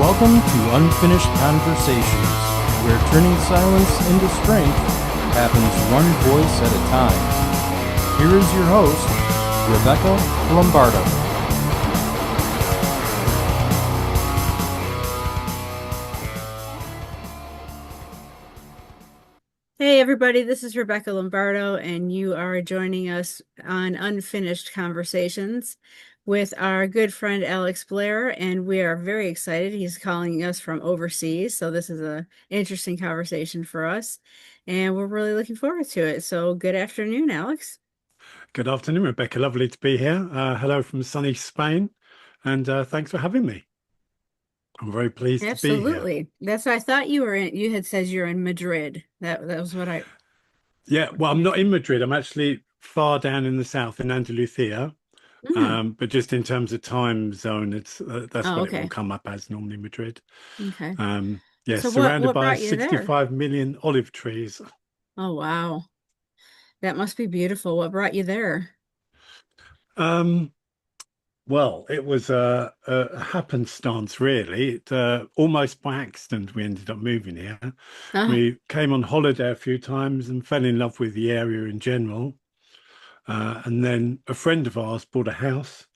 Welcome to Unfinished Conversations, where turning silence into strength happens one voice at a time. Here is your host, Rebecca Lombardo. Hey everybody, this is Rebecca Lombardo, and you are joining us on Unfinished Conversations with our good friend Alex Blair, and we are very excited. He's calling us from overseas, so this is an interesting conversation for us, and we're really looking forward to it. So good afternoon, Alex. Good afternoon, Rebecca. Lovely to be here. Hello from sunny Spain, and thanks for having me. I'm very pleased to be here. Absolutely. That's what I thought you were in. You had said you're in Madrid. That was what I. Yeah, well, I'm not in Madrid. I'm actually far down in the south in Andalusia, Mm. but just in terms of time zone, it's that's Oh, what it will okay. come up as normally Madrid. Okay. Yeah, So what surrounded what by brought you there? 65 million olive trees. Oh, wow. That must be beautiful. What brought you there? Um, Well, it was a happenstance, really. Almost by accident, we ended up moving here. Oh. We came on holiday a few times and fell in love with the area in general. And then a friend of ours bought a house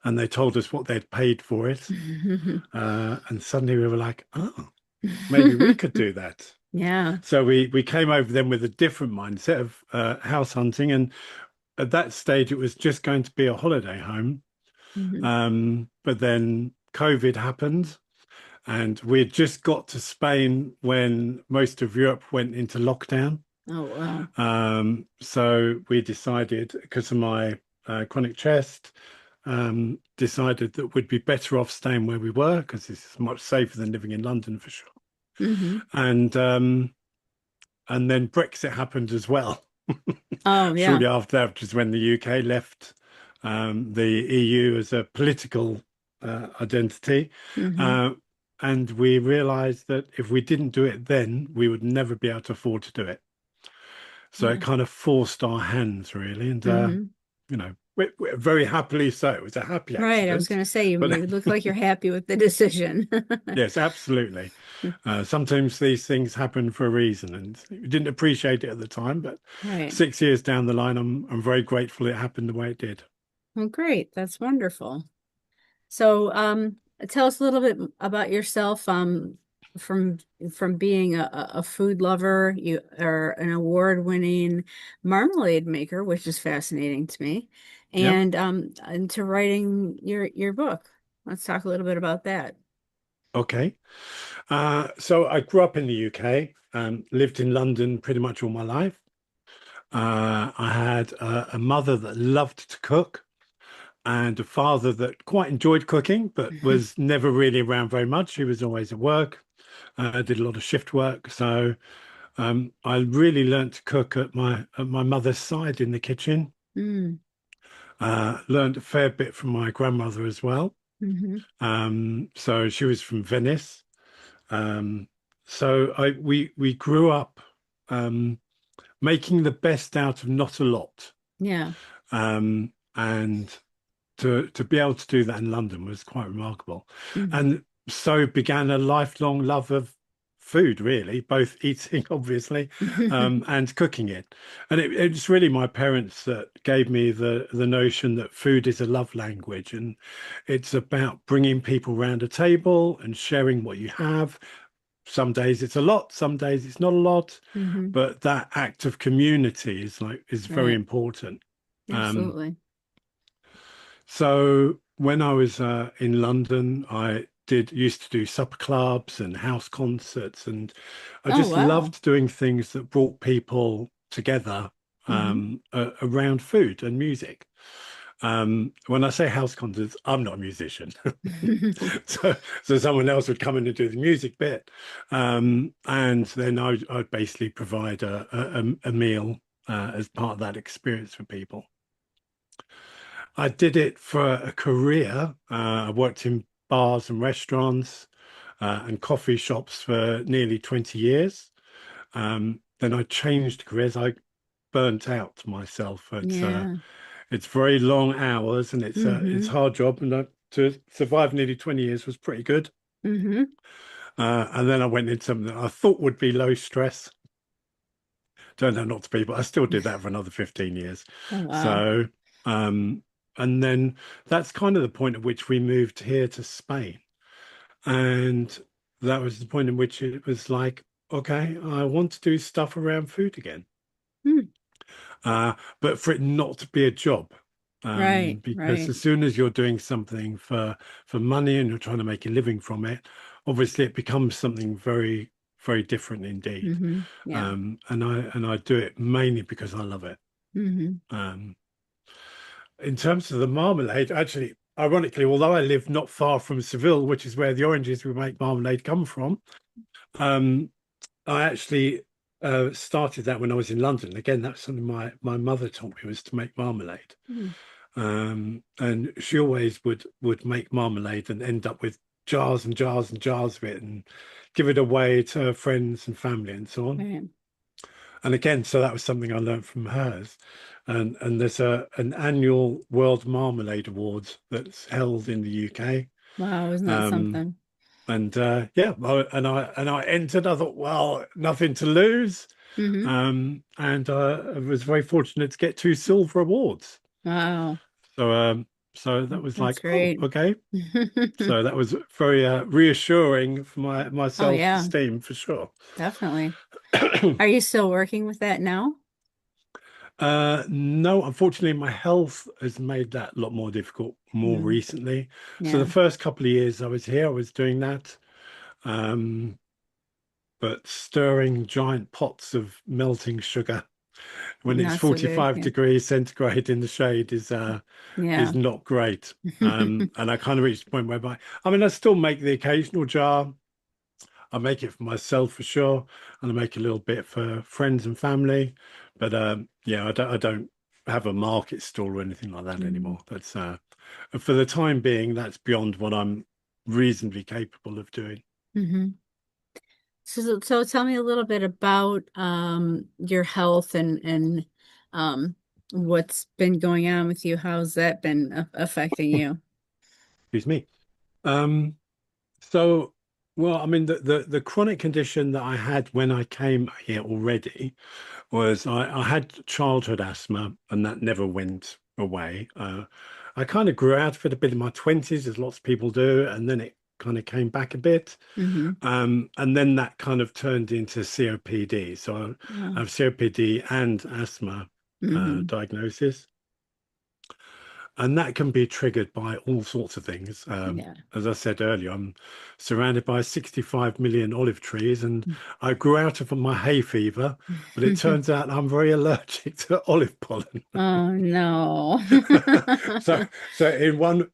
and they told us what they'd paid for it. And suddenly we were like, oh, maybe we could do that. Yeah. So we came over then with a different mindset of house hunting. And at that stage, it was just going to be a holiday home. Hmm. But then COVID happened, and we had just got to Spain when most of Europe went into lockdown. Oh, wow. So we decided, because of my chronic chest, decided that we'd be better off staying where we were because it's much safer than living in London for sure. Hmm. And um, and then Brexit happened as well. Oh, yeah. Shortly after that, which is when the UK left the EU as a political identity. Hmm. Uh, and we realized that if we didn't do it then, we would never be able to afford to do it. So it Yeah. kind of forced our hands, really. And, Hmm. we're very happily so. It was a happy Right. I was accident. going to say, But you look like you're happy with the decision. yes, absolutely. Sometimes these things happen for a reason, and we didn't appreciate it at the time. But Right. 6 years down the line, I'm very grateful it happened the way it did. Well, great. That's wonderful. So, tell us a little bit about yourself. From from being a food lover, you are an award-winning marmalade maker, which is fascinating to me, Yep. and to writing your book. Let's talk a little bit about that. Okay. So I grew up in the UK, lived in London pretty much all my life. I had a mother that loved to cook and a father that quite enjoyed cooking, but was never really around very much. He was always at work, did a lot of shift work. So I really learned to cook at my mother's side in the kitchen. Mm. Learned a fair bit from my grandmother as well. Hmm. So she was from Venice. Um, so we grew up um, making the best out of not a lot, Yeah. and to be able to do that in London was quite remarkable, Hmm. and so began a lifelong love of food, really, both eating obviously, and cooking it. And it's really my parents that gave me the notion that food is a love language, and it's about bringing people around a table and sharing what you have. Some days it's a lot, some days it's not a lot, Hmm. but that act of community is very Right. important. Um, Absolutely. so when I was in London, I did used to do supper clubs and house concerts, and I Oh, just wow. loved doing things that brought people together Hmm. around food and music. When I say house concerts, I'm not a musician. So someone else would come in and do the music bit, and then I'd basically provide a meal as part of that experience for people. I did it for a career. I worked in bars and restaurants and coffee shops for nearly 20 years. Then I changed careers. I burnt out myself. It's Yeah. it's very long hours and it's Hmm. hard job. And to survive nearly 20 years was pretty good. Mm-hmm. And then I went into something that I thought would be low stress. Turned out not to be, but I still did that for another 15 years. Oh, wow. So, um, and then that's kind of the point at which we moved here to Spain. And that was the point in which it was like, okay, I want to do stuff around food again. Hmm. But for it not to be a job. Right, Because right. as soon as you're doing something for money and you're trying to make a living from it, obviously it becomes something very, very different indeed. Mm-hmm. Yeah. And I do it mainly because I love it. Mm-hmm. Um, in terms of the marmalade, actually, ironically, although I live not far from Seville, which is where the oranges we make marmalade come from, um, I actually started that when I was in London. Again, that's something my mother taught me, was to make marmalade. Mm. And she always would make marmalade and end up with jars and jars and jars of it and give it away to her friends and family and so on. Right. And again, so that was something I learned from hers. And there's an annual World Marmalade Awards that's held in the UK. Wow, isn't that Um, something? and yeah, and I entered. I thought, well, nothing to lose. Mm-hmm. And I was very fortunate to get 2 silver awards. Wow, So that was that's like, oh, great. okay. So that was very reassuring for my Oh, yeah, self-esteem for sure. definitely. Are you still working with that now? No, unfortunately, my health has made that a lot more difficult more Mm. recently. So the Yeah, first couple of years I was here, I was doing that. Um, but stirring giant pots of melting sugar when it's not so good. 45 Yeah. degrees centigrade in the shade is Yeah. not great. And I kind of reached the point whereby, I mean, I still make the occasional jar. I make it for myself for sure, and I make a little bit for friends and family. But yeah, I don't have a market stall or anything like that Mm-hmm. anymore. That's for the time being, that's beyond what I'm reasonably capable of doing. Mm-hmm. So tell me a little bit about your health and um what's been going on with you. How's that been affecting you? Excuse me. Um, so, well, I mean, the chronic condition that I had when I came here already was I had childhood asthma, and that never went away. I kind of grew out of it a bit in my 20s, as lots of people do, and then it kind of came back a bit. Mm-hmm. And then that kind of turned into COPD. So I Oh. have COPD and asthma Mm-hmm. diagnosis. And that can be triggered by all sorts of things. Yeah. As I said earlier, I'm surrounded by 65 million olive trees, and I grew out of my hay fever, but it turns out I'm very allergic to olive pollen. Oh no. So, so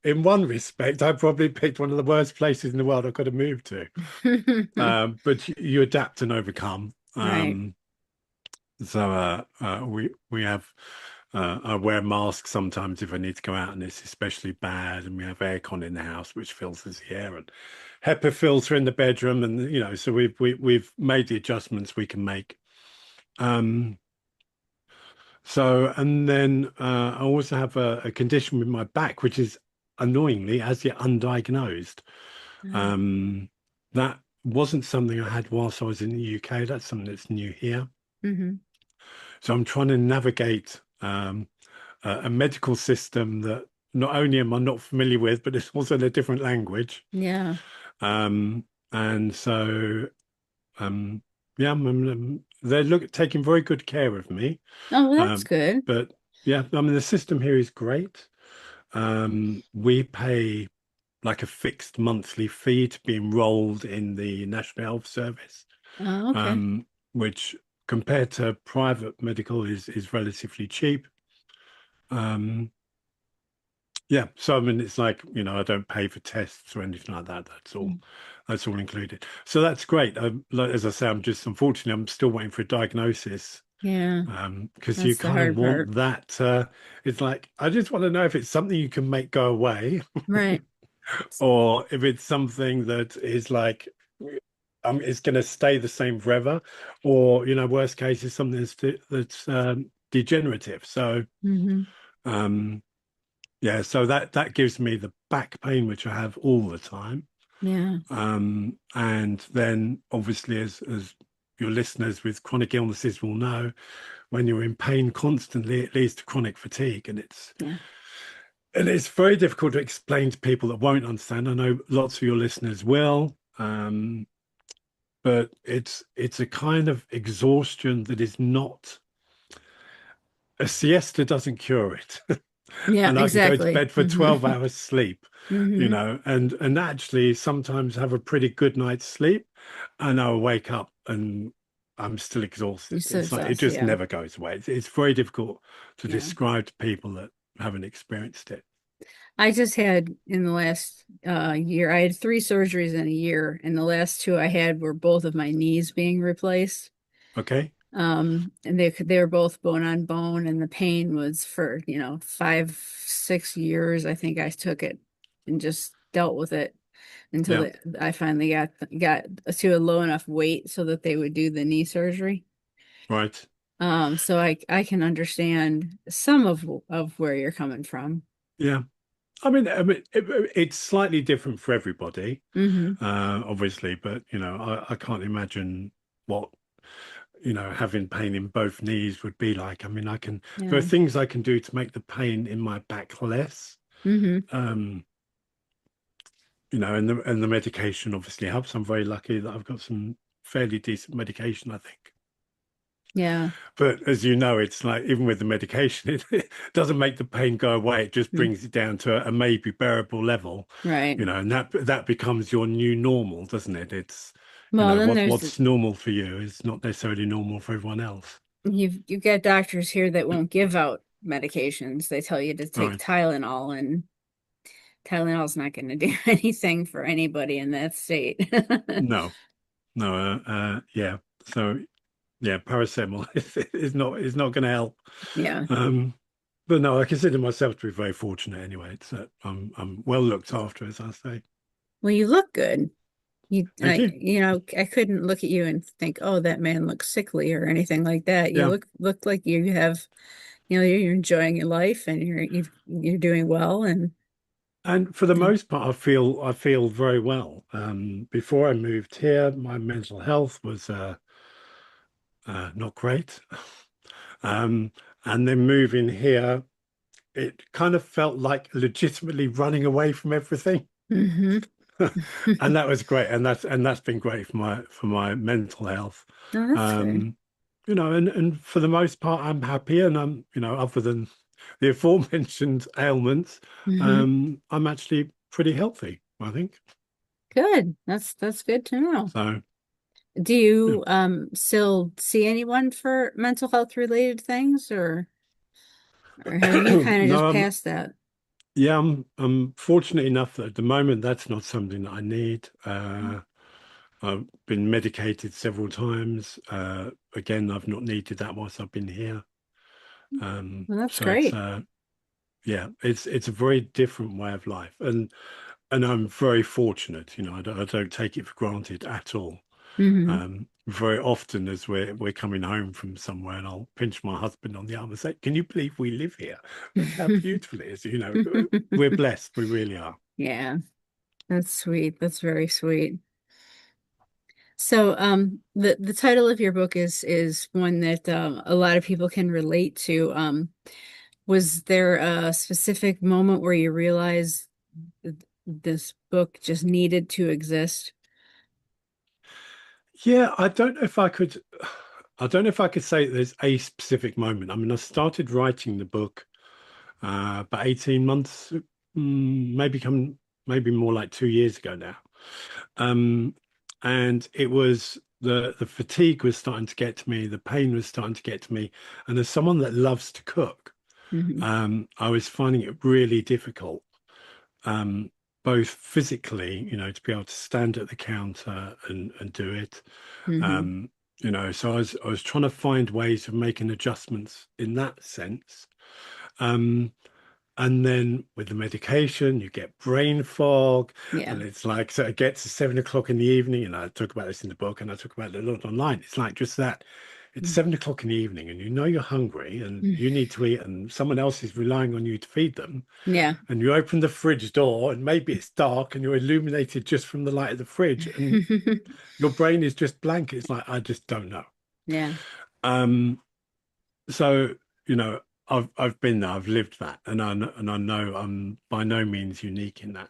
in one respect, I probably picked one of the worst places in the world I could have moved to. But you adapt and overcome. Right. So we have I wear masks sometimes if I need to go out and it's especially bad, and we have aircon in the house which filters the air, and HEPA filter in the bedroom, and so we've made the adjustments we can make. Um, so and then I also have a condition with my back which is annoyingly as yet undiagnosed. Oh. Um, that wasn't something I had whilst I was in the UK. That's something that's new here. Mm-hmm. So I'm trying to navigate a medical system that not only am I not familiar with, but it's also in a different language. Yeah. Um, and so, yeah, they're taking very good care of me. Oh, well, that's Um, good. but yeah, I mean, the system here is great. We pay like a fixed monthly fee to be enrolled in the National Health Service, Oh, okay. which compared to private medical is relatively cheap. Um, yeah, so I mean, it's like, I don't pay for tests or anything like that. That's all included. So that's great. Like, as I say, unfortunately, I'm still waiting for a diagnosis. Yeah, Because you that's the kind of hard want part. that. It's like, I just want to know if it's something you can make go away, Right. or if it's something that is like, it's going to stay the same forever, or, worst case is something that's degenerative. So, Mm-hmm. um, Yeah, so that gives me the back pain, which I have all the time. Yeah. And then obviously, as your listeners with chronic illnesses will know, when you're in pain constantly, it leads to chronic fatigue, Yeah. and it's very difficult to explain to people that won't understand. I know lots of your listeners will, but it's a kind of exhaustion that is not a siesta doesn't cure it. Yeah, And I can go to exactly. bed for 12 hours sleep, Hmm. and actually sometimes have a pretty good night's sleep, and I'll wake up and I'm still You're exhausted. so It's like it exhausted. just Yeah. never goes away. It's very difficult to Yeah. describe to people that haven't experienced it. I just had in the last year, I had three surgeries in a year, and the last two I had were both of my knees being replaced. Okay. And they were both bone on bone, and the pain was for, 5, 6 years. I think I took it and just dealt with it until Yeah. I finally got to a low enough weight so that they would do the knee surgery. Right. So I can understand some of where you're coming from. Yeah. I mean, it's slightly different for everybody, Hmm. obviously, but I can't imagine what having pain in both knees would be like. I mean, there are Yeah. things I can do to make the pain in my back less. Hmm. Um, and the medication obviously helps. I'm very lucky that I've got some fairly decent medication, I think. Yeah. But as you know, it's like even with the medication, it doesn't make the pain go away. It just Mm. brings it down to a maybe bearable level, Right. and that becomes your new normal, doesn't it? It's, Well, then what's normal for you is not necessarily normal for everyone else. you've got doctors here that won't give out medications. They tell you to take Right. Tylenol, and Tylenol's not going to do anything for anybody in that state. No, no, yeah. So yeah, paracetamol is not going to help. Yeah. Um, but no, I consider myself to be very fortunate anyway. It's that I'm well looked after, as I say. Well, you look good. Thank you. I couldn't look at you and think, oh, that man looks sickly or anything like that. You Yeah, look like you have, you're enjoying your life and you're doing well. And and for the most part, I feel very well. Before I moved here, my mental health was not great. Um, and then moving here, it kind of felt like legitimately running away from everything. hmm. And that was great, and that's been great for my mental health. No, that's good. um and for the most part I'm happy, and I'm other than the aforementioned ailments, Hmm. I'm actually pretty healthy, I think. Good. That's good to know. So Do yeah. you still see anyone for mental health related things, or have you kind of just No, passed that? yeah, I'm fortunate enough that at the moment that's not something that I need. I've been medicated several times. Again, I've not needed that whilst I've been here. Well, that's So it's great. yeah, it's a very different way of life, and I'm very fortunate. I don't take it for granted at all. Hmm. Very often, as we're coming home from somewhere, and I'll pinch my husband on the arm and say, "Can you believe we live here? Look how beautiful it is." We're blessed. We really are. Yeah, that's sweet. That's very sweet. So, the title of your book is one that a lot of people can relate to. Was there a specific moment where you realized this book just needed to exist? Yeah, I don't know if I could. I don't know if I could say there's a specific moment. I mean, I started writing the book about 18 months, maybe more like 2 years ago now. Um, and it was the fatigue was starting to get to me, the pain was starting to get to me, and as someone that loves to cook, Hmm. I was finding it really difficult, um, both physically, to be able to stand at the counter and do it. Hmm. Um, so I was trying to find ways of making adjustments in that sense. Um, and then with the medication, you get brain fog, Yeah. and it's like, so it gets to 7 o'clock in the evening, and I talk about this in the book, and I talk about it a lot online. It's like just that, It's 7 o'clock in the evening and you know you're hungry and you need to eat and someone else is relying on you to feed them. Yeah. And you open the fridge door and maybe it's dark and you're illuminated just from the light of the fridge and your brain is just blank. It's like, I just don't know. Yeah. Um, so, I've been there, I've lived that, and I know I'm by no means unique in that.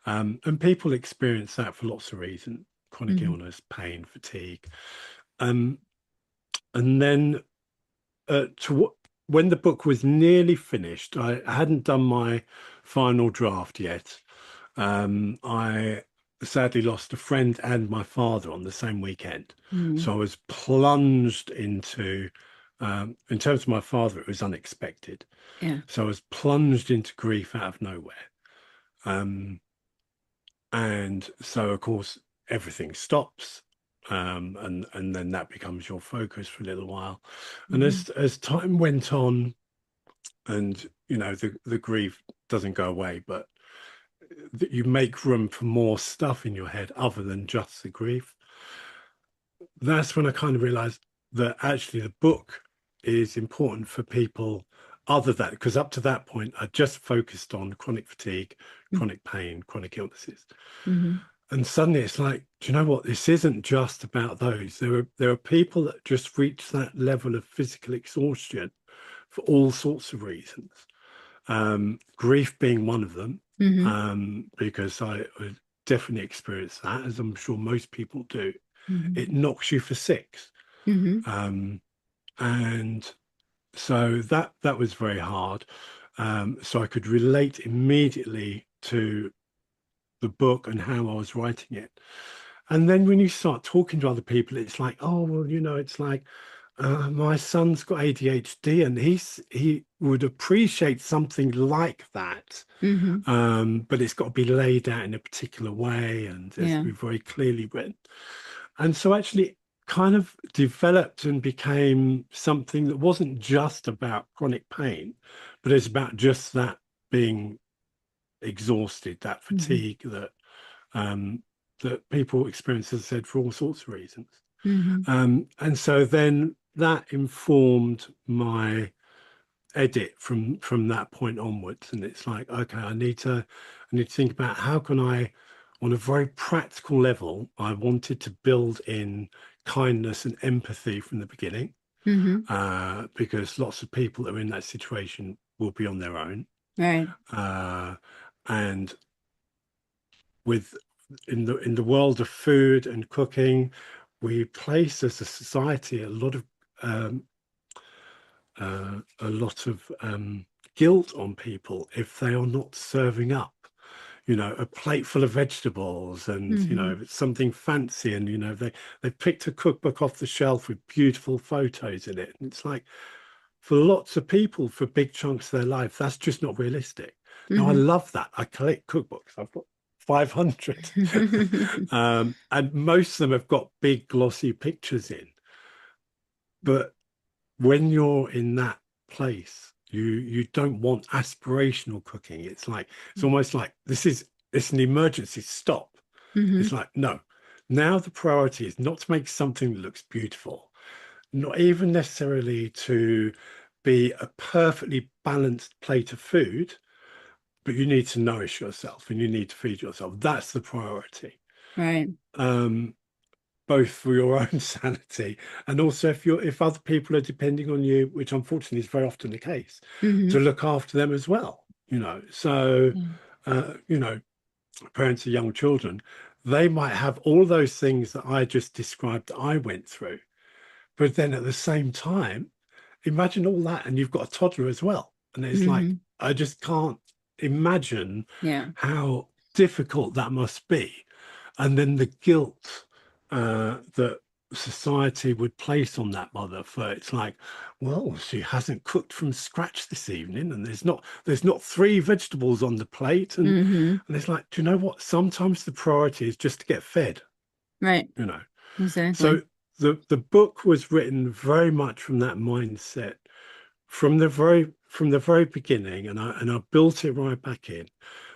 And people experience that for lots of reasons: chronic illness, pain, fatigue. And then when the book was nearly finished, I hadn't done my final draft yet. I sadly lost a friend and my father on the same weekend. So I was plunged into, in terms of my father, it was unexpected. Yeah. So I was plunged into grief out of nowhere. And so, of course, everything stops. And then that becomes your focus for a little while. And as time went on, and the grief doesn't go away, but you make room for more stuff in your head other than just the grief. That's when I kind of realized that actually the book is important for people other than, because up to that point I just focused on chronic fatigue, chronic pain, chronic illnesses. And suddenly it's like, do you know what? This isn't just about those. There are people that just reach that level of physical exhaustion for all sorts of reasons. Grief being one of them, because I definitely experienced that, as I'm sure most people do. It knocks you for six. And so that was very hard. So I could relate immediately to the book and how I was writing it. And then when you start talking to other people, it's like, oh, well, it's like, my son's got ADHD and he would appreciate something like that. But it's got to be laid out in a particular way and it's to be very clearly written. And so actually kind of developed and became something that wasn't just about chronic pain, but it's about just that being exhausted, that fatigue that people experience, as I said, for all sorts of reasons. And so then that informed my edit from that point onwards. And it's like, okay, I need to think about how can I, on a very practical level, I wanted to build in kindness and empathy from the beginning, because lots of people that are in that situation will be on their own. Right. And in the world of food and cooking, we place as a society a lot of guilt on people if they are not serving up, a plate full of vegetables and it's something fancy, and they picked a cookbook off the shelf with beautiful photos in it, and it's like, for lots of people, for big chunks of their life, that's just not realistic. Now I love that. I collect cookbooks. I've got 500 and most of them have got big glossy pictures in, but when you're in that place, you don't want aspirational cooking. It's like, it's almost like it's an emergency, stop. It's like, no, now the priority is not to make something that looks beautiful, not even necessarily to be a perfectly balanced plate of food, but you need to nourish yourself and you need to feed yourself. That's the priority. Right. Both for your own sanity and also if other people are depending on you, which unfortunately is very often the case, to look after them as well. So parents of young children, they might have all those things that I just described that I went through, but then at the same time, imagine all that and you've got a toddler as well, and it's like, I just can't imagine how difficult that must be. And then the guilt that society would place on that mother for, it's like, well, she hasn't cooked from scratch this evening and there's not 3 vegetables on the plate, and it's like, do you know what, sometimes the priority is just to get fed, right? Exactly. So the book was written very much from that mindset, from the very beginning, and I built it right back in.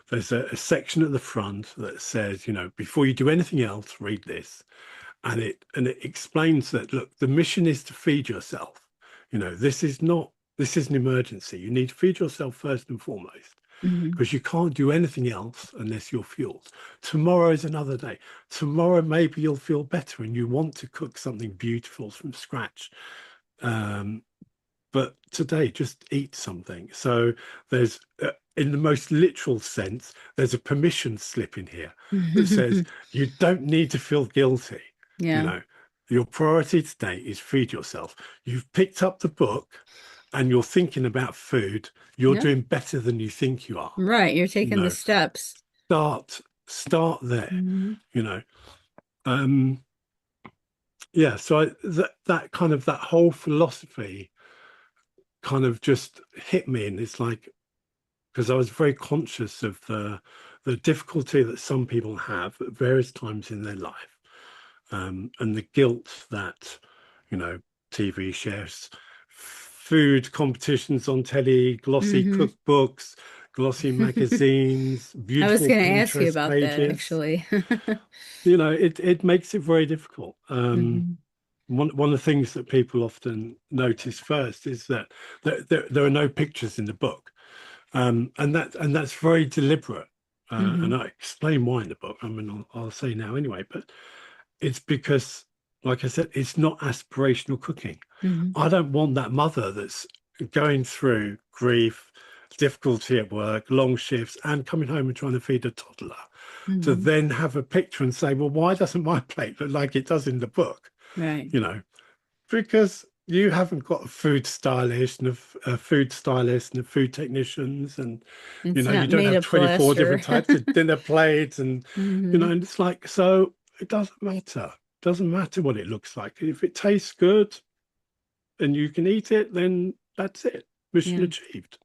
There's a section at the front that says, before you do anything else, read this. and it explains that, look, the mission is to feed yourself. This is an emergency. You need to feed yourself first and foremost, Hmm. because you can't do anything else unless you're fueled. Tomorrow is another day. Tomorrow maybe you'll feel better and you want to cook something beautiful from scratch. Um, but today, just eat something. So there's, in the most literal sense, there's a permission slip in here that says you don't need to feel guilty. You Yeah. know, your priority today is feed yourself. You've picked up the book and you're thinking about food. You're Yep. doing better than you think you are. Right. You're You taking the know, steps. start there. Hmm. You know, um, yeah. So that kind of that whole philosophy kind of just hit me, and it's like, because I was very conscious of the difficulty that some people have at various times in their life, and the guilt that, you know, TV shares, food competitions on telly, glossy Hmm. cookbooks, glossy magazines, I was beautiful going to ask you Pinterest about that pages. actually. It makes it very difficult. Hmm. One of the things that people often notice first is that there are no pictures in the book, and that's very deliberate. And Hmm. I explain why in the book. I mean, I'll say now anyway, but it's because, like I said, it's not aspirational cooking. Hmm. I don't want that mother that's going through grief, difficulty at work, long shifts, and coming home and trying to feed a toddler to Hmm. then have a picture and say, well, why doesn't my plate look like it does in the book? Right. You know, because you haven't got a food stylist and a food stylist and a food technicians, and It's you not don't made have of 24 plaster. different types of dinner plates, and Hmm. and it's like, so it doesn't matter. Doesn't matter what it looks like. If it tastes good and you can eat it, then that's it. Mission Yeah. achieved.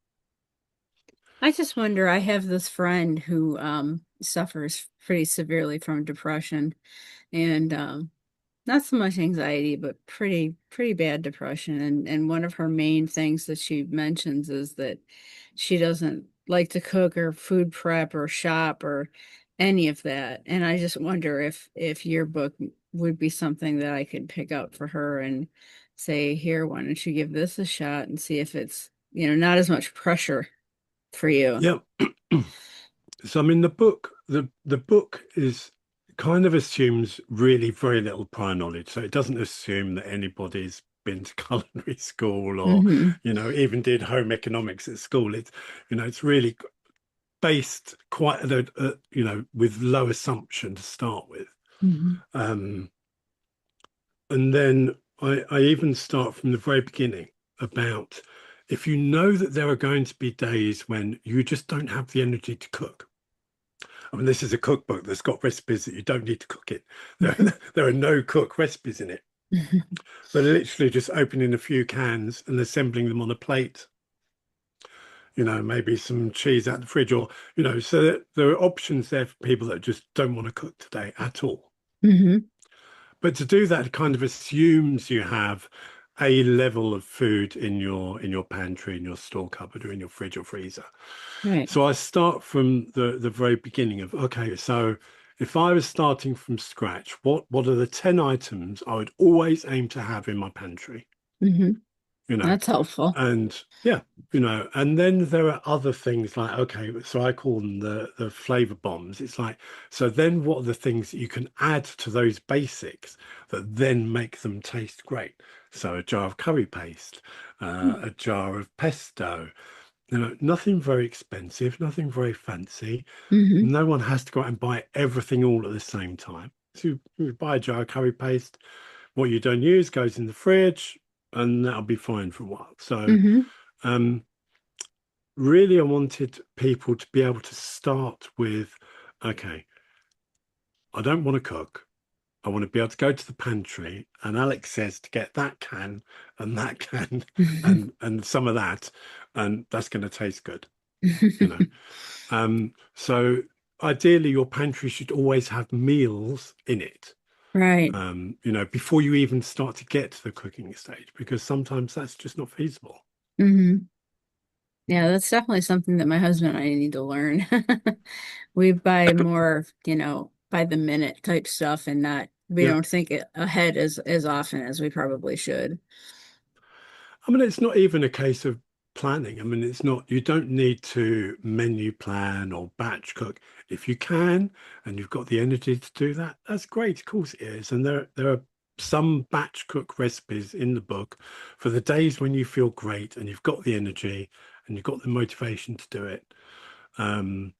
I just wonder, I have this friend who suffers pretty severely from depression and not so much anxiety, but pretty bad depression. And one of her main things that she mentions is that she doesn't like to cook or food prep or shop or any of that. And I just wonder if your book would be something that I could pick up for her and say, here, why don't you give this a shot and see if it's, not as much pressure for you. Yeah. So I mean, the book is kind of assumes really very little prior knowledge. So it doesn't assume that anybody's been to culinary school or, Hmm. even did home economics at school. It's really based quite with low assumption to start with. Hmm. Um, and then I even start from the very beginning about, if you know that there are going to be days when you just don't have the energy to cook. I mean, this is a cookbook that's got recipes that you don't need to cook it. There are no cook recipes in it. They're literally just opening a few cans and assembling them on a plate. Maybe some cheese out the fridge, or, so that there are options there for people that just don't want to cook today at all. Hmm. But to do that kind of assumes you have a level of food in your pantry, in your store cupboard, or in your fridge or freezer. Right. So I start from the very beginning of, okay, so if I was starting from scratch, what are the 10 items I would always aim to have in my pantry? Hmm. You know, That's helpful. and yeah, and then there are other things like, okay, so I call them the flavor bombs. It's like, so then what are the things that you can add to those basics that then make them taste great? So a jar of curry paste, a jar of pesto, nothing very expensive, nothing very fancy. Hmm. No one has to go out and buy everything all at the same time. So you buy a jar of curry paste, what you don't use goes in the fridge, and that'll be fine for a while. So Hmm. um, really, I wanted people to be able to start with, okay, I don't want to cook. I want to be able to go to the pantry, and Alex says to get that can and that can and some of that, and that's going to taste good, you know. So ideally, your pantry should always have meals in it, Right. before you even start to get to the cooking stage, because sometimes that's just not feasible. Hmm. Yeah, that's definitely something that my husband and I need to learn. We buy more, by the minute type stuff and we Yeah. don't think ahead as often as we probably should. I mean, it's not even a case of planning. I mean, it's not, you don't need to menu plan or batch cook. If you can and you've got the energy to do that, that's great. Of course it is. And there are some batch cook recipes in the book for the days when you feel great and you've got the energy and you've got the motivation to do it. Um,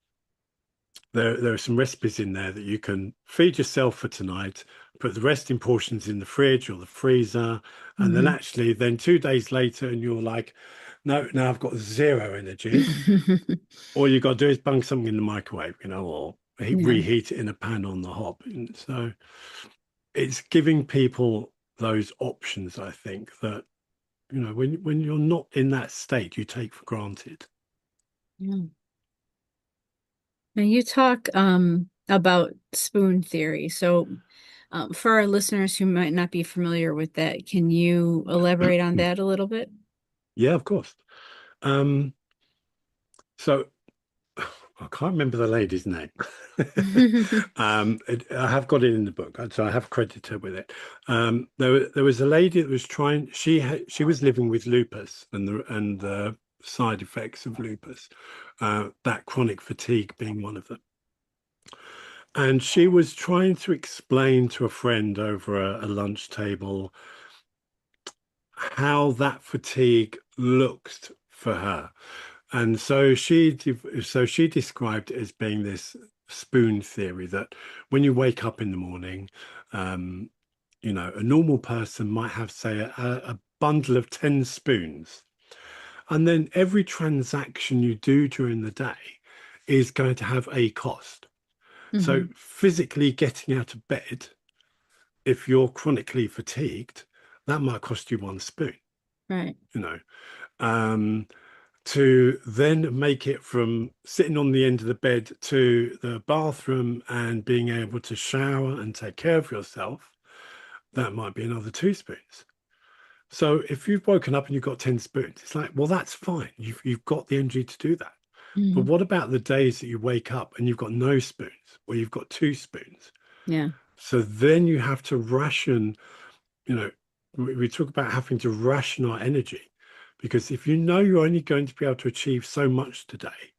there are some recipes in there that you can feed yourself for tonight, put the resting portions in the fridge or the freezer, and then Hmm. actually then 2 days later, and you're like, no, now I've got zero energy. All you got to do is bung something in the microwave, or Yeah. reheat it in a pan on the hob. And so it's giving people those options, I think, that, when you're not in that state, you take for granted. Yeah. And you talk about spoon theory. So for our listeners who might not be familiar with that, can you elaborate on that a little bit? Yeah, of course. Um, so I can't remember the lady's name. I have got it in the book, so I have credited her with it. There was a lady that was trying. She was living with lupus and the side effects of lupus, that chronic fatigue being one of them. And she was trying to explain to a friend over a lunch table how that fatigue looked for her. And so she described it as being this spoon theory that when you wake up in the morning, um, a normal person might have, say, a bundle of 10 spoons. And then every transaction you do during the day is going to have a cost. So Hmm. physically getting out of bed, if you're chronically fatigued, that might cost you one spoon, Right. you know. Um, to then make it from sitting on the end of the bed to the bathroom and being able to shower and take care of yourself, that might be another two spoons. So if you've woken up and you've got 10 spoons, it's like, well, that's fine. You've got the energy to do that. But Hmm. what about the days that you wake up and you've got no spoons or you've got two spoons? Yeah. So then you have to ration, you know, we talk about having to ration our energy, because if you know you're only going to be able to achieve so much today,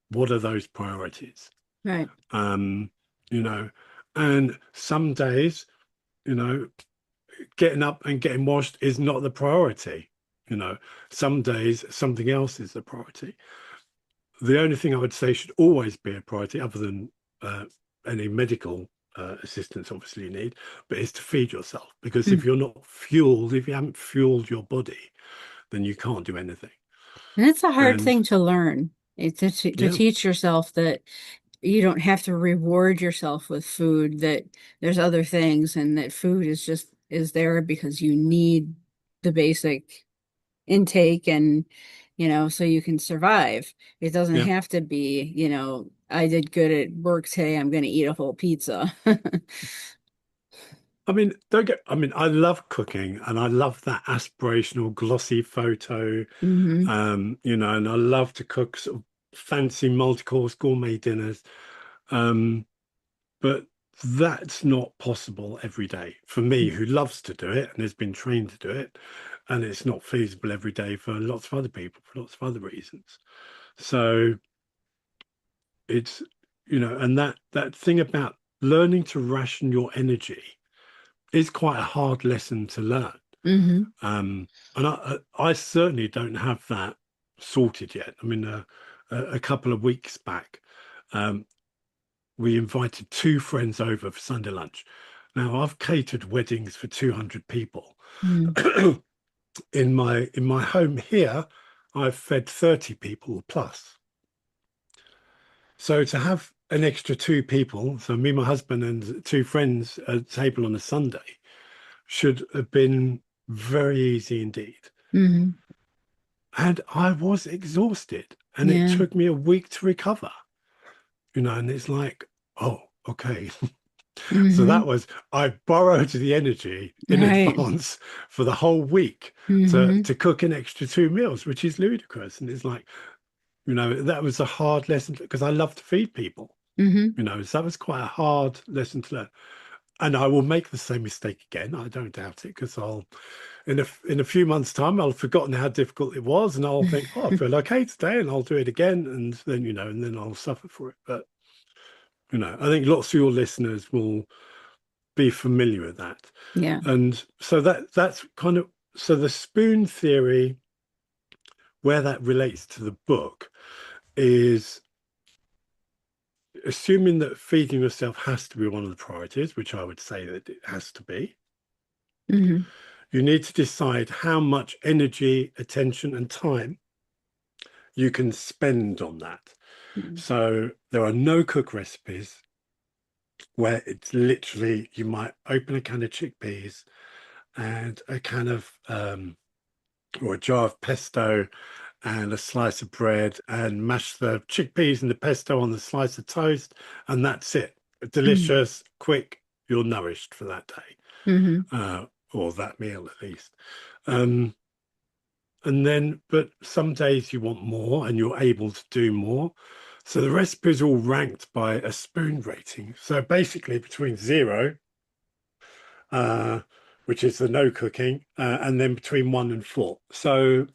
what are those priorities? Right. Um, you know, and some days, you know, getting up and getting washed is not the priority. You know, some days something else is the priority. The only thing I would say should always be a priority, other than any medical assistance, obviously you need, but is to feed yourself. Because if Mm. you're not fueled, if you haven't fueled your body, then you can't do anything. And it's a hard And thing to learn. It's to yeah, teach yourself that you don't have to reward yourself with food, that there's other things, and that food is there because you need the basic intake, and so you can survive. It doesn't yeah. have to be, I did good at work today, I'm going to eat a whole pizza. I mean, don't get, I mean, I love cooking and I love that aspirational, glossy photo, Hmm. and I love to cook sort of fancy multi-course gourmet dinners. Um, but that's not possible every day for me, who loves to do it and has been trained to do it. And it's not feasible every day for lots of other people for lots of other reasons. So it's, and that thing about learning to ration your energy is quite a hard lesson to learn. Hmm. And I certainly don't have that sorted yet. I mean, a couple of weeks back, um, we invited two friends over for Sunday lunch. Now, I've catered weddings for 200 people. Hmm. In my home here, I've fed 30 people plus. So to have an extra two people, so me, my husband, and two friends at a table on a Sunday, should have been very easy indeed. Hmm. And I was exhausted, and it Yeah. took me a week to recover, and it's like, oh, okay. So Hmm. that was, I borrowed the energy in Right. advance for the whole week to Hmm. to cook an extra two meals, which is ludicrous. And it's like, that was a hard lesson because I love to feed people, Hmm. so that was quite a hard lesson to learn. and I will make the same mistake again. I don't doubt it, because I'll in a few months' time I'll have forgotten how difficult it was, and I'll think, oh, I feel okay today, and I'll do it again, and then and then I'll suffer for it. But I think lots of your listeners will be familiar with that. Yeah. And so that's kind of, so the spoon theory, where that relates to the book, is assuming that feeding yourself has to be one of the priorities, which I would say that it has to be. Hmm. You need to decide how much energy, attention, and time you can spend on that. So there are no cook recipes where it's literally, you might open a can of chickpeas and a can of or a jar of pesto and a slice of bread, and mash the chickpeas and the pesto on the slice of toast, and that's it. Delicious, quick, you're nourished for that day, Hmm. or that meal at least. Um, and then, but some days you want more and you're able to do more. So the recipes are all ranked by a spoon rating. So basically between 0, which is the no cooking, and then between 1 and 4. So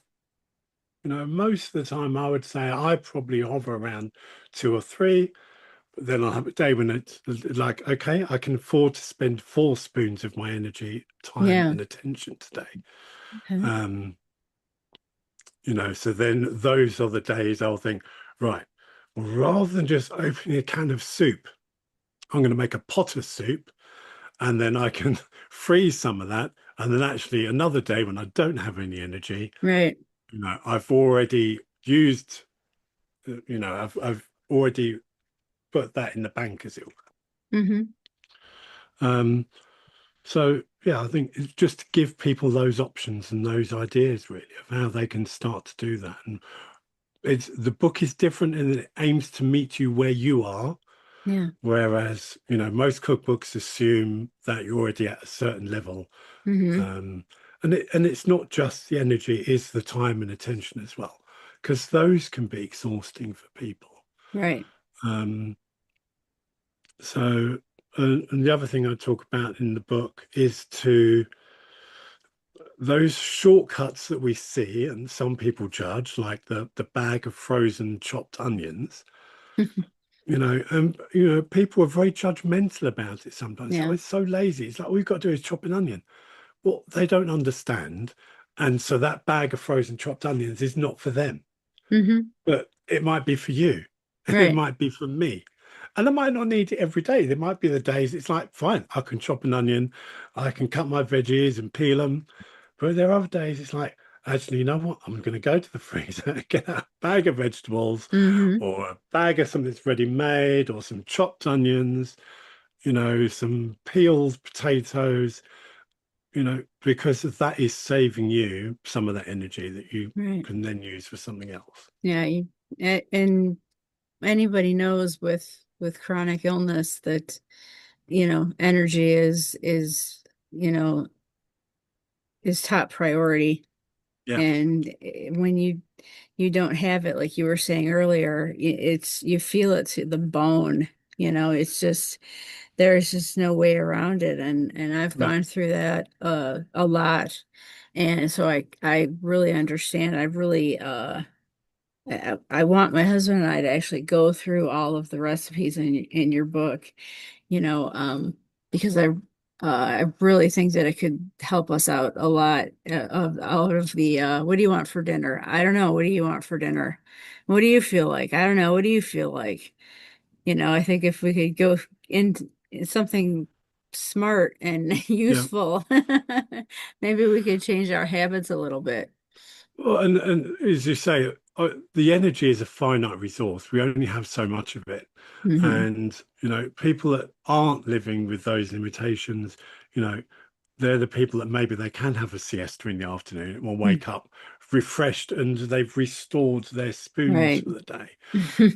most of the time I would say I probably hover around 2 or 3. But then I'll have a day when it's like, okay, I can afford to spend 4 spoons of my energy, time, Yeah. and attention today. Okay. So then those are the days I'll think, right, well, rather than just opening a can of soup, I'm going to make a pot of soup, and then I can freeze some of that. And then actually another day when I don't have any energy, Right. I've already used, I've already put that in the bank, as it were. Hmm. So yeah, I think it's just to give people those options and those ideas really of how they can start to do that. And the book is different in that it aims to meet you where you are, Yeah. whereas most cookbooks assume that you're already at a certain level. Hmm. And it's not just the energy, it's the time and attention as well, because those can be exhausting for people. Right. Um, so and the other thing I talk about in the book is to those shortcuts that we see and some people judge, like the bag of frozen chopped onions. People are very judgmental about it sometimes. Oh, Yeah. it's so lazy. It's like, all you've got to do is chop an onion. Well, they don't understand. And so that bag of frozen chopped onions is not for them, Hmm. but it might be for you. It Right. might be for me. And I might not need it every day. There might be the days it's like, fine, I can chop an onion, I can cut my veggies and peel them. But there are other days it's like, actually, you know what? I'm going to go to the freezer and get a bag of vegetables, Hmm. or a bag of something that's ready made, or some chopped onions, some peeled potatoes, because that is saving you some of that energy that you Right. can then use for something else. Yeah. And anybody knows with chronic illness that, energy is, you know, is top priority. Yeah. And when you don't have it, like you were saying earlier, you feel it to the bone. It's just there's just no way around it. And I've No. gone through that a lot. And so I really understand. I want my husband and I to actually go through all of the recipes in your book, because I really think that it could help us out a lot, of out of the what do you want for dinner? I don't know. What do you want for dinner? What do you feel like? I don't know. What do you feel like? I think if we could go into something smart and Yeah. useful, maybe we could change our habits a little bit. Well, and as you say, the energy is a finite resource. We only have so much of it. Hmm. And, people that aren't living with those limitations, you know, they're the people that maybe they can have a siesta in the afternoon or wake up refreshed and they've restored their spoons Right. for the day.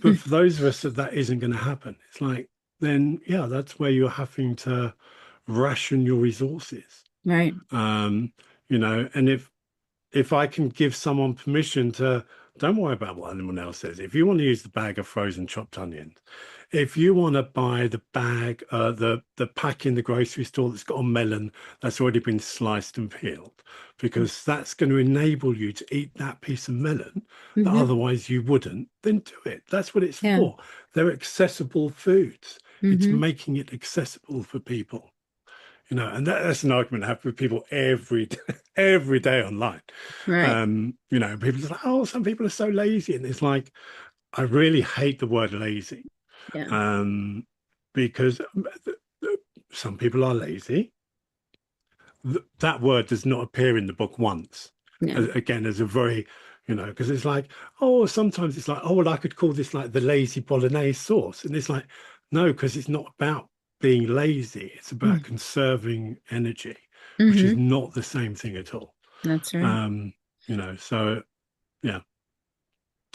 But for those of us that isn't going to happen, it's like, then, yeah, that's where you're having to ration your resources. Right. And if I can give someone permission to don't worry about what anyone else says. If you want to use the bag of frozen chopped onions, if you want to buy the bag, the pack in the grocery store that's got a melon that's already been sliced and peeled, because that's going to enable you to eat that piece of melon that Hmm. otherwise you wouldn't, then do it. That's what it's Yeah. for. They're accessible foods. It's Hmm. making it accessible for people. And that's an argument I have with people every day online. Right. People are like, oh, some people are so lazy. And it's like, I really hate the word lazy, Yeah. um, because some people are lazy. That word does not appear in the book once. Yeah. Again, as a very, because it's like, oh, sometimes it's like, oh, well, I could call this like the lazy bolognese sauce. And it's like, no, because it's not about being lazy. It's about conserving energy, which is Mm-hmm. not the same thing at all. That's right. Um, so yeah.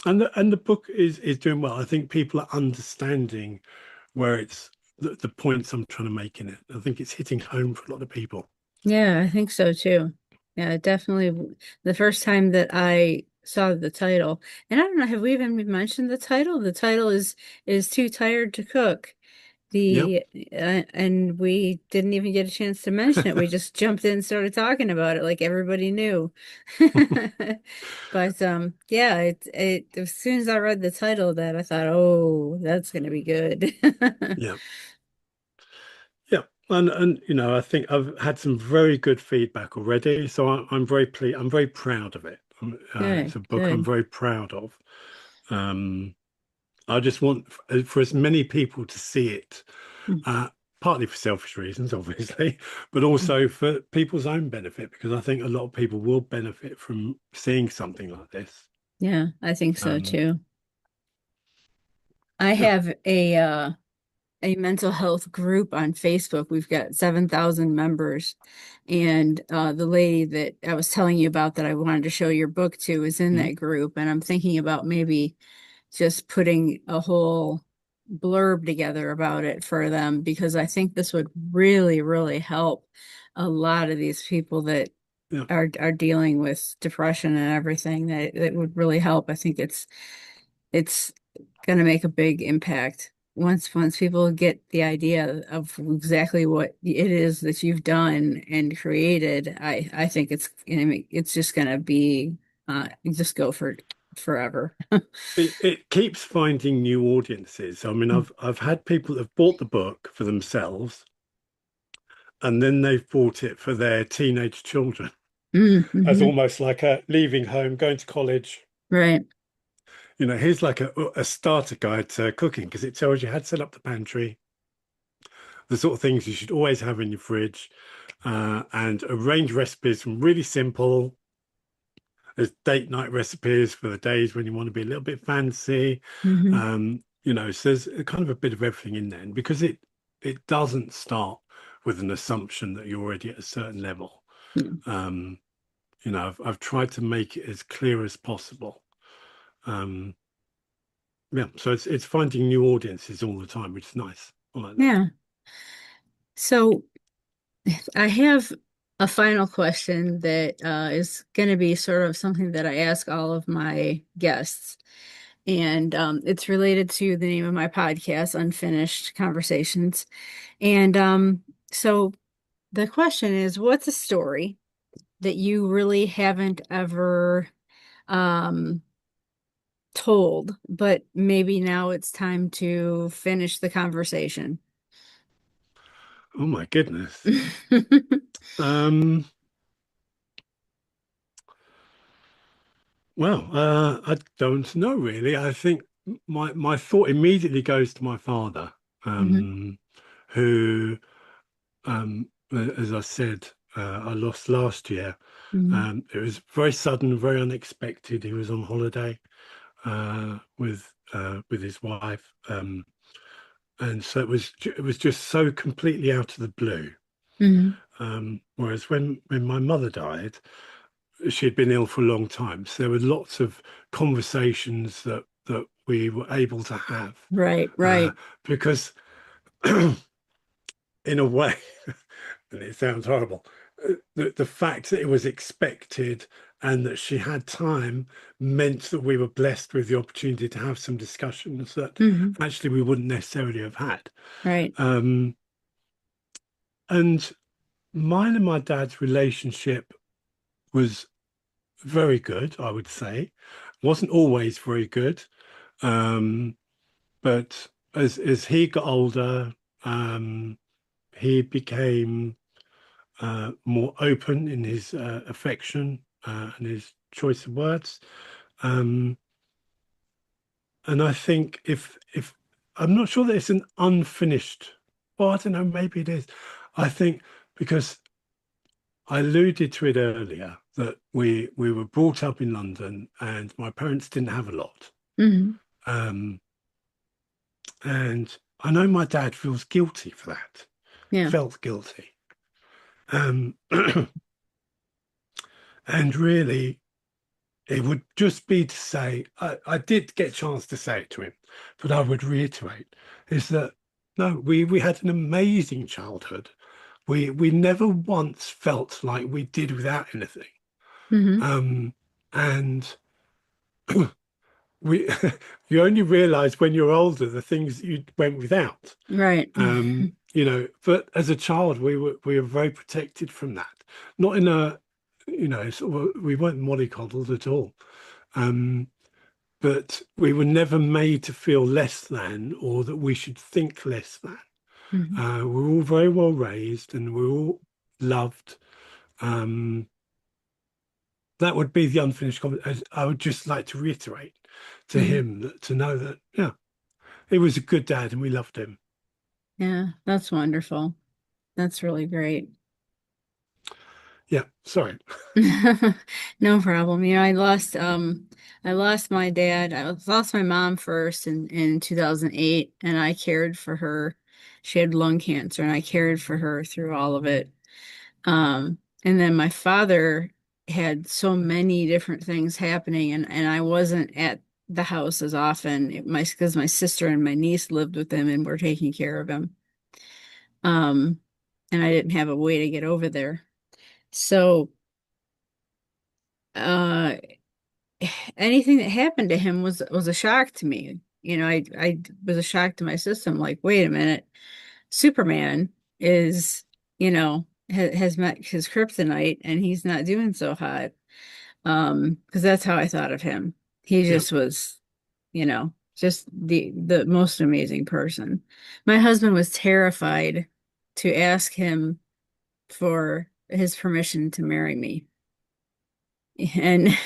And the book is doing well. I think people are understanding where it's the points I'm trying to make in it. I think it's hitting home for a lot of people. Yeah, I think so too. Yeah, definitely. The first time that I saw the title, and I don't know, have we even mentioned the title? The title is Too Tired to Cook. Yep. The and we didn't even get a chance to mention it. We just jumped in and started talking about it like everybody knew. But yeah, it as soon as I read the title of that, I thought, oh, that's gonna be good. Yeah. Yeah. And I think I've had some very good feedback already. So I'm very pleased. I'm very proud of it. Good, It's a book I'm good. very proud of. Um, I just want for as many people to see it, uh, partly for selfish reasons, obviously, but also for people's own benefit, because I think a lot of people will benefit from seeing something like this. Yeah, I think so Um, too. I yeah. have a mental health group on Facebook. We've got 7,000 members. And the lady that I was telling you about that I wanted to show your book to is in Mhm. that group. And I'm thinking about maybe just putting a whole blurb together about it for them because I think this would really, really help a lot of these people that Yeah. are dealing with depression and everything. That would really help. I think it's going to make a big impact once people get the idea of exactly what it is that you've done and created. I think it's just going to be just go for forever. It keeps finding new audiences. I mean, I've had people that have bought the book for themselves, and then they've bought it for their teenage children as Mm-hmm. almost like a leaving home, going to college. Right. Here's like a starter guide to cooking because it tells you how to set up the pantry, the sort of things you should always have in your fridge, and arrange recipes from really simple. There's date night recipes for the days when you want to be a little bit fancy. Hmm. So there's kind of a bit of everything in there. And because it doesn't start with an assumption that you're already at a certain level. Yeah. Um, I've tried to make it as clear as possible. Um, yeah, so it's finding new audiences all the time, which is nice. I like that. Yeah. So I have a final question that is going to be sort of something that I ask all of my guests. And it's related to the name of my podcast, Unfinished Conversations. And so the question is, what's a story that you really haven't ever um, told, but maybe now it's time to finish the conversation? Oh my goodness. Um, I don't know really. I think my thought immediately goes to my father, Hmm. who, as I said, I lost last year. Hmm. It was very sudden, very unexpected. He was on holiday with his wife, and so it was just so completely out of the blue. Hmm. Whereas when my mother died, she had been ill for a long time. So there were lots of conversations that we were able to have Right, uh, right. because, in a way, and it sounds horrible, the fact that it was expected and that she had time meant that we were blessed with the opportunity to have some discussions that Hmm. actually we wouldn't necessarily have had. Right. And mine and my dad's relationship was very good, I would say. Wasn't always very good. Um, but as he got older, he became more open in his affection and his choice of words. Um, and I think if I'm not sure that it's an unfinished, well, I don't know, maybe it is. I think because I alluded to it earlier that we were brought up in London and my parents didn't have a lot. Hmm. Um, and I know my dad feels guilty for that, Yeah. felt guilty. Um, and really, it would just be to say, I did get a chance to say it to him, but I would reiterate, is that no, we had an amazing childhood. We never once felt like we did without anything. Hmm. Um, and we you only realize when you're older the things that you went without. Right. But as a child we were very protected from that. Not in a, sort of we weren't mollycoddled at all. Um, but we were never made to feel less than or that we should think less than. Hmm. We were all very well raised and we were all loved. Um, that would be the unfinished comment. I would just like to reiterate to Hmm. him to know that, yeah, he was a good dad and we loved him. Yeah, that's wonderful. That's really great. Yeah, sorry. No problem. I lost my dad. I lost my mom first in 2008, and I cared for her. She had lung cancer and I cared for her through all of it. And then my father had so many different things happening, and I wasn't at the house as often. Because my sister and my niece lived with him and were taking care of him. Um, and I didn't have a way to get over there. So, uh, anything that happened to him was a shock to me. I was a shock to my system. Like, wait a minute, Superman is, has met his kryptonite, and he's not doing so hot. Because that's how I thought of him. He Yeah, just was, just the most amazing person. My husband was terrified to ask him for his permission to marry me. And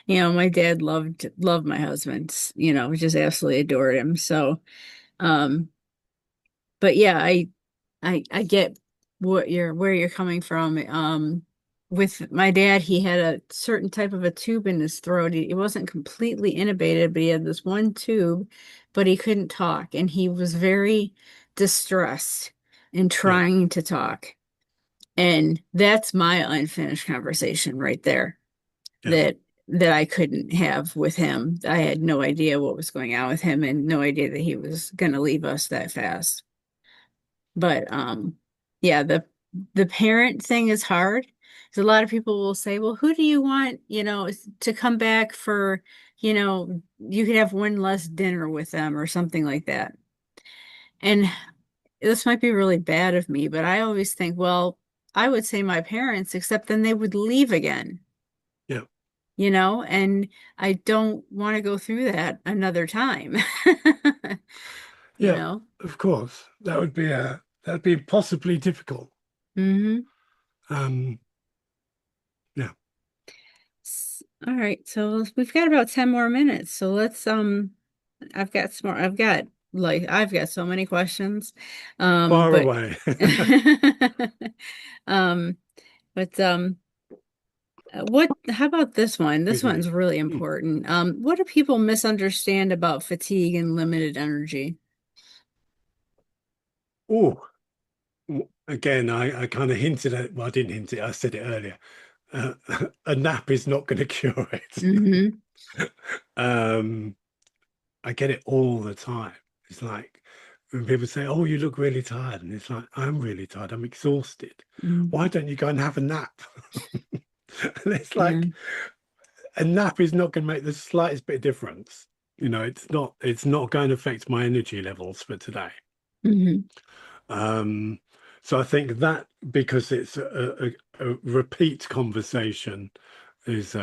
my dad loved my husband, just absolutely adored him. So, um, but yeah, I get where you're coming from. With my dad, he had a certain type of a tube in his throat. He wasn't completely intubated, but he had this one tube, but he couldn't talk, and he was very distressed in yeah, trying to talk. And that's my unfinished conversation right there yeah, that I couldn't have with him. I had no idea what was going on with him and no idea that he was going to leave us that fast. But yeah, the parent thing is hard. 'Cause a lot of people will say, "Well, who do you want, to come back for, you could have one less dinner with them or something like that." And this might be really bad of me, but I always think, well, I would say my parents, except then they would leave again. yeah, And I don't want to go through that another time. you yeah. know? Of course, that'd be possibly difficult. Hmm. Um, yeah, All right, so we've got about 10 more minutes. So let's I've got so many questions. far But away. um but how about this one? This Excuse me. one's really Hmm. important. What do people misunderstand about fatigue and limited energy? Oh, again, I kind of hinted at. Well, I didn't hint it. I said it earlier. Uh, a nap is not going to cure it. Hmm. Um, I get it all the time. It's like when people say, "Oh, you look really tired," and it's like, "I'm really tired. I'm exhausted. Hmm. Why don't you go and have a nap?" And it's Yeah. like a nap is not going to make the slightest bit of difference. It's not going to affect my energy levels for today. Mhm. So I think that, because it's a repeat conversation, is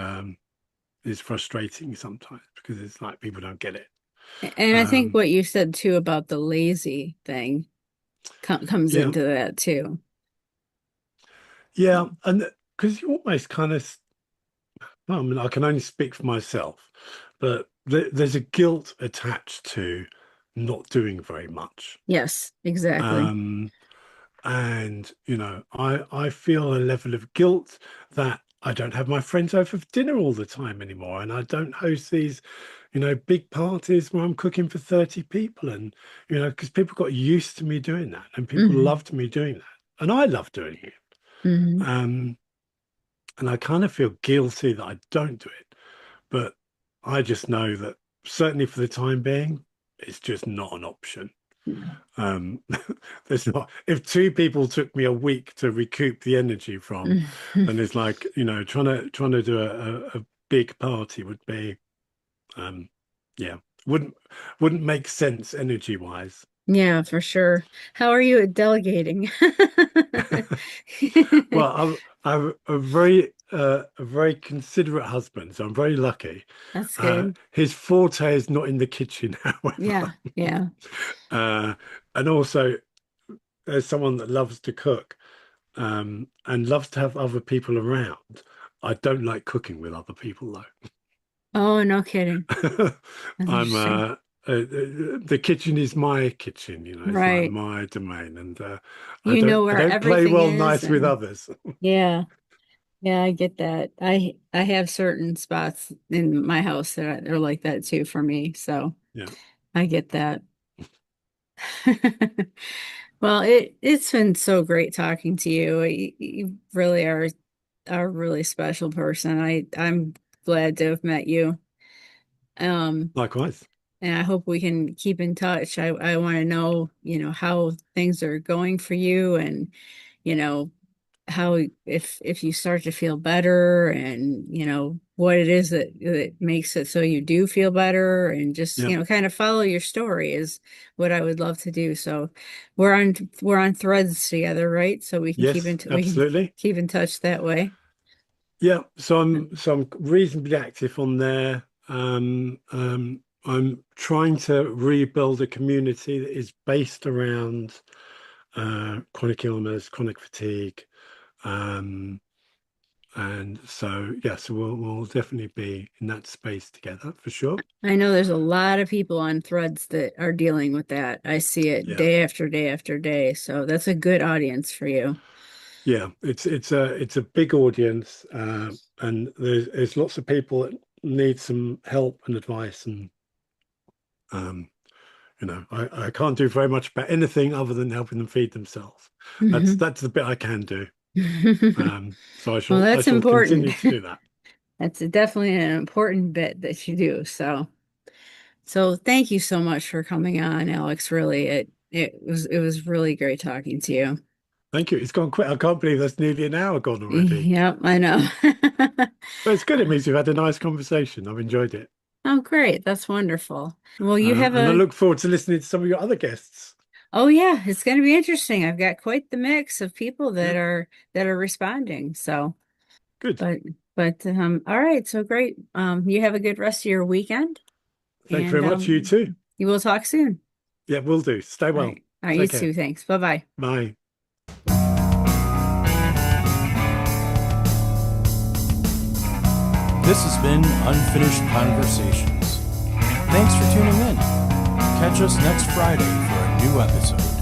frustrating sometimes, because it's like people don't get it. And I think Um, what you said too about the lazy thing comes yeah, into that too. yeah, and because you almost kind of, I mean, I can only speak for myself, but there's a guilt attached to not doing very much. Yes, exactly. Um, and I feel a level of guilt that I don't have my friends over for dinner all the time anymore, and I don't host these big parties where I'm cooking for 30 people, and because people got used to me doing that, and people Hmm. loved me doing that, and I love doing it. Hmm. um and I kind of feel guilty that I don't do it, but I just know that certainly for the time being, it's just not an option. Um, there's not. If two people took me a week to recoup the energy from, then it's like trying to do a big party would be, yeah, wouldn't wouldn't make sense energy wise. Yeah, for sure. How are you at delegating? Well, I'm a very considerate husband, so I'm very lucky. That's good. His forte is not in the kitchen, however, Yeah, yeah. uh, and also as someone that loves to cook, and loves to have other people around. I don't like cooking with other people Oh, no kidding. though. That's I'm interesting. the kitchen is my kitchen, it's like Right. my domain, and I You know I where don't play everything well is, nice with and others. yeah. Yeah, I get that. I have certain spots in my house that are like that too for me, so Yeah, I get that. Well, it's been so great talking to you. You really are a really special person. I'm glad to have met you. Um, likewise. and I hope we can keep in touch. I want to know, how things are going for you, and you know how, if you start to feel better, and what it is that makes it so you do feel better, and just Yeah. kind of follow your story is what I would love to do. So we're on threads together, right? So Yes, we can absolutely. keep in touch that way. Yeah, so I'm reasonably active on there. I'm trying to rebuild a community that is based around chronic illness, chronic fatigue, um, and so yeah, so we'll definitely be in that space together for sure. I know there's a lot of people on threads that are dealing with that. I see it Yeah, day after day after day. So that's a good audience for you. yeah, it's a big audience, and there's lots of people that need some help and advice, and um, I can't do very much about anything other than helping them feed themselves. That's the bit I can do. So I Well, shall I that's shall important. continue to do that. That's definitely an important bit that you do. So thank you so much for coming on, Alex. Really, it was really great talking to you. Thank you. It's gone quick. I can't believe that's nearly an hour gone already. Yep, I know. But it's good. It means we've had a nice conversation. I've enjoyed it. Oh, great. That's wonderful. Well, you have And I a, look forward to listening to some of your other guests. oh yeah, it's going to be interesting. I've got quite the mix of people that Yeah, are responding. So, good. but all right. So great. You have a good rest of your weekend, Thank you very and much. You too. you will talk soon. Yeah, will do. Stay All well. right. All right. You Take care. too. Thanks. Bye bye. Bye. This has been Unfinished Conversations. Thanks for tuning in. Catch us next Friday for a new episode.